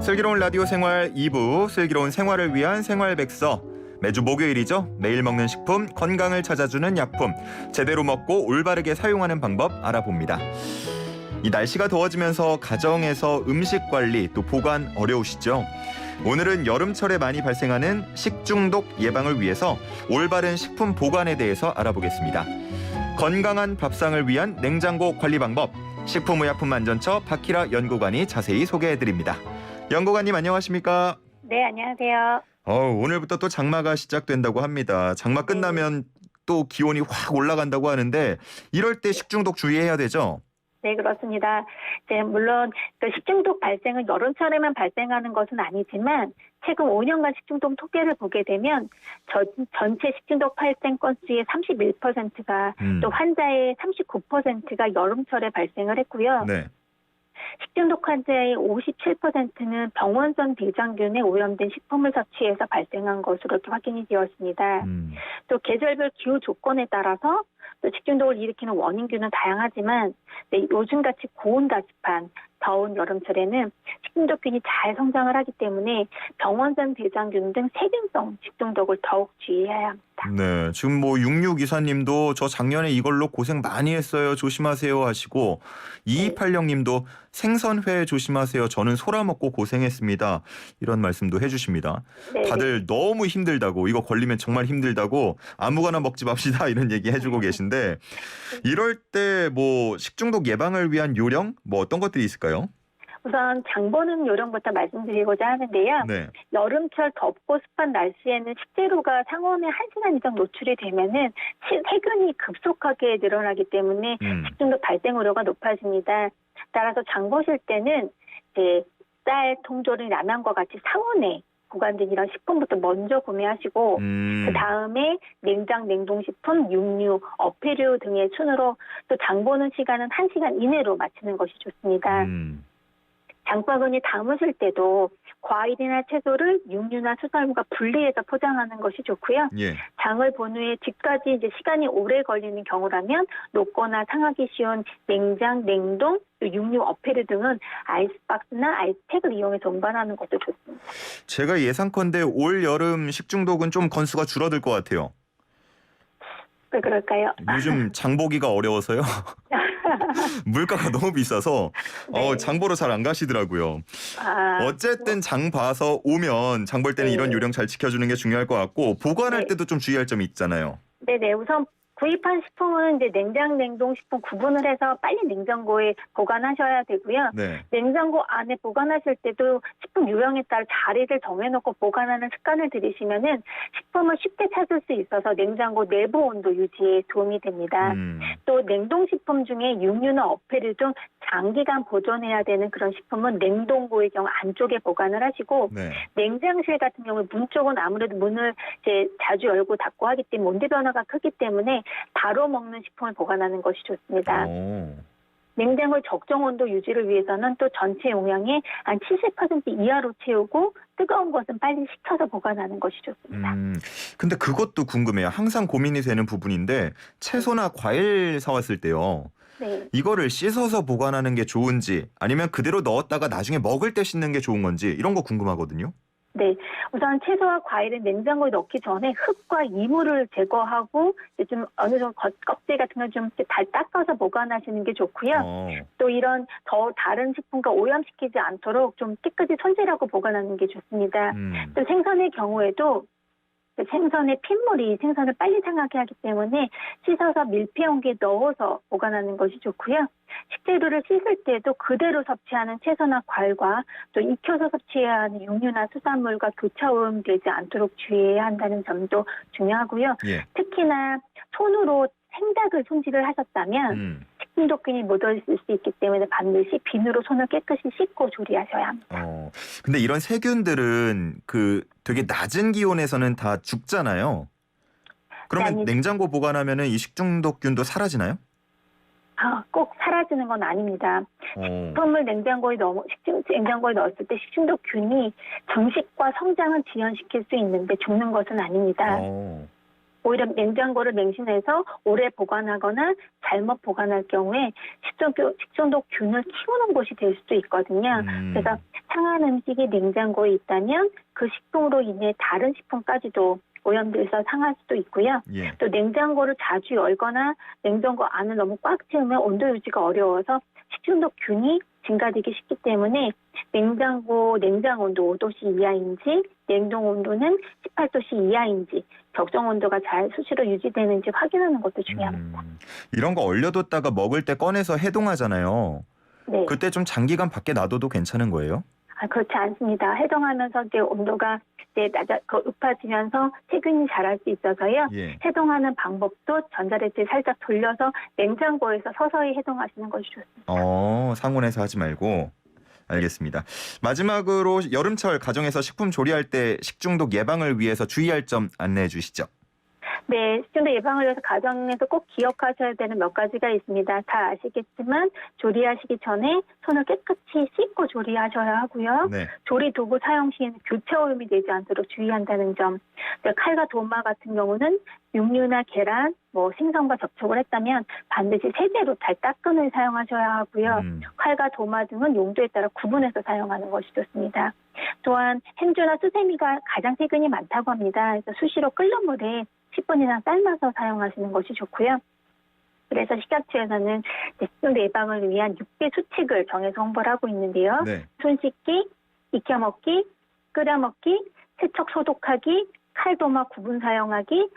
슬기로운 라디오 생활 2부, 슬기로운 생활을 위한 생활백서. 매주 목요일이죠. 매일 먹는 식품, 건강을 찾아주는 약품, 제대로 먹고 올바르게 사용하는 방법 알아봅니다. 이 날씨가 더워지면서 가정에서 음식 관리 또 보관 어려우시죠? 오늘은 여름철에 많이 발생하는 식중독 예방을 위해서 올바른 식품 보관에 대해서 알아보겠습니다. 건강한 밥상을 위한 냉장고 관리 방법, 식품의약품안전처 박희라 연구관이 자세히 소개해드립니다. 연구관님 안녕하십니까? 네, 안녕하세요. 오늘부터 또 장마가 시작된다고 합니다. 장마 끝나면 또 기온이 확 올라간다고 하는데 이럴 때 식중독 주의해야 되죠? 네, 그렇습니다. 이제 물론 그 식중독 발생은 여름철에만 발생하는 것은 아니지만 최근 5년간 식중독 통계를 보게 되면 전체 식중독 발생 건수의 31%가 또 환자의 39%가 여름철에 발생을 했고요. 네. 식중독 환자의 57%는 병원성 대장균에 오염된 식품을 섭취해서 발생한 것으로 이렇게 확인이 되었습니다. 또 계절별 기후 조건에 따라서 또 식중독을 일으키는 원인균은 다양하지만 요즘같이 고온다습한 더운 여름철에는 식중독균이 잘 성장을 하기 때문에 병원성 대장균 등 세균성 식중독을 더욱 주의해야 합니다. 네, 지금 6624님도 저 작년에 이걸로 고생 많이 했어요. 조심하세요 하시고 2280님도 생선회 조심하세요. 저는 소라 먹고 고생했습니다. 이런 말씀도 해주십니다. 네. 다들 너무 힘들다고, 이거 걸리면 정말 힘들다고 아무거나 먹지 맙시다 이런 얘기 해주고 계신데 이럴 때 뭐 식중독 예방을 위한 요령 뭐 어떤 것들이 있을까요? 우선 장 보는 요령부터 말씀드리고자 하는데요. 네. 여름철 덥고 습한 날씨에는 식재료가 상온에 1시간 이상 노출이 되면은 세균이 급속하게 늘어나기 때문에 식중독 발생 우려가 높아집니다. 따라서 장 보실 때는 이제 쌀, 통조림, 라면과 같이 상온에 보관된 이런 식품부터 먼저 구매하시고 그 다음에 냉장, 냉동식품, 육류, 어패류 등의 순으로 또 장 보는 시간은 1시간 이내로 맞추는 것이 좋습니다. 장바구니 담으실 때도 과일이나 채소를 육류나 수산물과 분리해서 포장하는 것이 좋고요. 예. 장을 본 후에 집까지 이제 시간이 오래 걸리는 경우라면 녹거나 상하기 쉬운 냉장, 냉동, 육류 어패류 등은 아이스박스나 아이스팩을 이용해서 운반하는 것도 좋습니다. 제가 예상컨대 올 여름 식중독은 좀 건수가 줄어들 것 같아요. 왜 그럴까요? 요즘 장 보기가 어려워서요. 물가가 너무 비싸서 네. 장 보러 잘 안 가시더라고요. 어쨌든 장 봐서 오면 장 볼 때는 이런 요령 잘 지켜주는 게 중요할 것 같고 보관할 때도 좀 주의할 점이 있잖아요. 네네. 우선 구입한 식품은 이제 냉장, 냉동식품 구분을 해서 빨리 냉장고에 보관하셔야 되고요. 네. 냉장고 안에 보관하실 때도 식품 유형에 따라 자리를 정해놓고 보관하는 습관을 들이시면은 식품을 쉽게 찾을 수 있어서 냉장고 내부 온도 유지에 도움이 됩니다. 또 냉동식품 중에 육류나 어패류 등 장기간 보존해야 되는 그런 식품은 냉동고의 경우 안쪽에 보관을 하시고 냉장실 같은 경우 문 쪽은 아무래도 문을 이제 자주 열고 닫고 하기 때문에 온도 변화가 크기 때문에 바로 먹는 식품을 보관하는 것이 좋습니다. 냉장고의 적정 온도 유지를 위해서는 또 전체 용량의 한 70% 이하로 채우고 뜨거운 것은 빨리 식혀서 보관하는 것이 좋습니다. 근데 그것도 궁금해요. 항상 고민이 되는 부분인데 채소나 과일 사왔을 때요. 네. 이거를 씻어서 보관하는 게 좋은지 아니면 그대로 넣었다가 나중에 먹을 때 씻는 게 좋은 건지 이런 거 궁금하거든요. 네, 우선 채소와 과일은 냉장고에 넣기 전에 흙과 이물을 제거하고 좀 어느 정도 껍질 같은 걸 좀 잘 닦아서 보관하시는 게 좋고요. 또 이런 다른 식품과 오염시키지 않도록 좀 깨끗이 손질하고 보관하는 게 좋습니다. 또 생선의 경우에도 생선의 핏물이 생선을 빨리 상하게 하기 때문에 씻어서 밀폐 용기에 넣어서 보관하는 것이 좋고요. 식재료를 씻을 때도 그대로 섭취하는 채소나 과일과 또 익혀서 섭취해야 하는 육류나 수산물과 교차 오염되지 않도록 주의해야 한다는 점도 중요하고요. 특히나 손으로 생닭을 손질을 하셨다면 식중독균이 묻어있을 수 있기 때문에 반드시 비누로 손을 깨끗이 씻고 조리하셔야 합니다. 근데 이런 세균들은 되게 낮은 기온에서는 다 죽잖아요. 그러면 냉장고 보관하면은 이 식중독균도 사라지나요? 꼭 사라지는 건 아닙니다. 식품을 냉장고에 넣었을 때 식중독균이 증식과 성장은 지연시킬 수 있는데 죽는 것은 아닙니다. 오히려 냉장고를 맹신해서 오래 보관하거나 잘못 보관할 경우에 식중독균을 키우는 곳이 될 수도 있거든요. 그래서 상한 음식이 냉장고에 있다면 그 식품으로 인해 다른 식품까지도 오염돼서 상할 수도 있고요. 예. 또 냉장고를 자주 열거나 냉장고 안을 너무 꽉 채우면 온도 유지가 어려워서 식중독균이 증가되기 쉽기 때문에 냉장고 냉장 온도 5도씨 이하인지 냉동 온도는 18도씨 이하인지 적정 온도가 잘 수시로 유지되는지 확인하는 것도 중요합니다. 이런 거 얼려뒀다가 먹을 때 꺼내서 해동하잖아요. 네. 그때 좀 장기간 밖에 놔둬도 괜찮은 거예요? 그렇지 않습니다. 해동하면서 이제 온도가 이제 높아지면서 세균이 자랄 수 있어서요. 예. 해동하는 방법도 전자레인지 살짝 돌려서 냉장고에서 서서히 해동하시는 것이 좋습니다. 상온에서 하지 말고. 알겠습니다. 마지막으로 여름철 가정에서 식품 조리할 때 식중독 예방을 위해서 주의할 점 안내해 주시죠. 네, 식중독 예방을 위해서 가정에서 꼭 기억하셔야 되는 몇 가지가 있습니다. 잘 아시겠지만 조리하시기 전에 손을 깨끗이 씻고 조리하셔야 하고요. 네. 조리 도구 사용 시에는 교차 오염이 되지 않도록 주의한다는 점. 칼과 도마 같은 경우는 육류나 계란, 생선과 접촉을 했다면 반드시 세제로 잘 닦은 후에 사용하셔야 하고요. 칼과 도마 등은 용도에 따라 구분해서 사용하는 것이 좋습니다. 또한 행주나 수세미가 가장 세균이 많다고 합니다. 그래서 수시로 끓는 물에 10분 이상 삶아서 사용하시는 것이 좋고요. 그래서 식약처에서는 식중독 예방을 위한 6대 수칙을 정해서 홍보를 하고 있는데요. 네. 손 씻기, 익혀 먹기, 끓여 먹기, 세척 소독하기, 칼도마 구분 사용하기,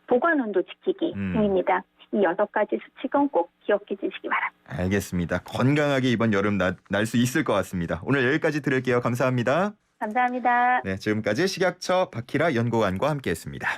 보관 온도 지키기 등입니다. 이 6가지 수칙은 꼭 기억해 주시기 바랍니다. 알겠습니다. 건강하게 이번 여름 날 수 있을 것 같습니다. 오늘 여기까지 들을게요. 감사합니다. 감사합니다. 네, 지금까지 식약처 박희라 연구관과 함께했습니다.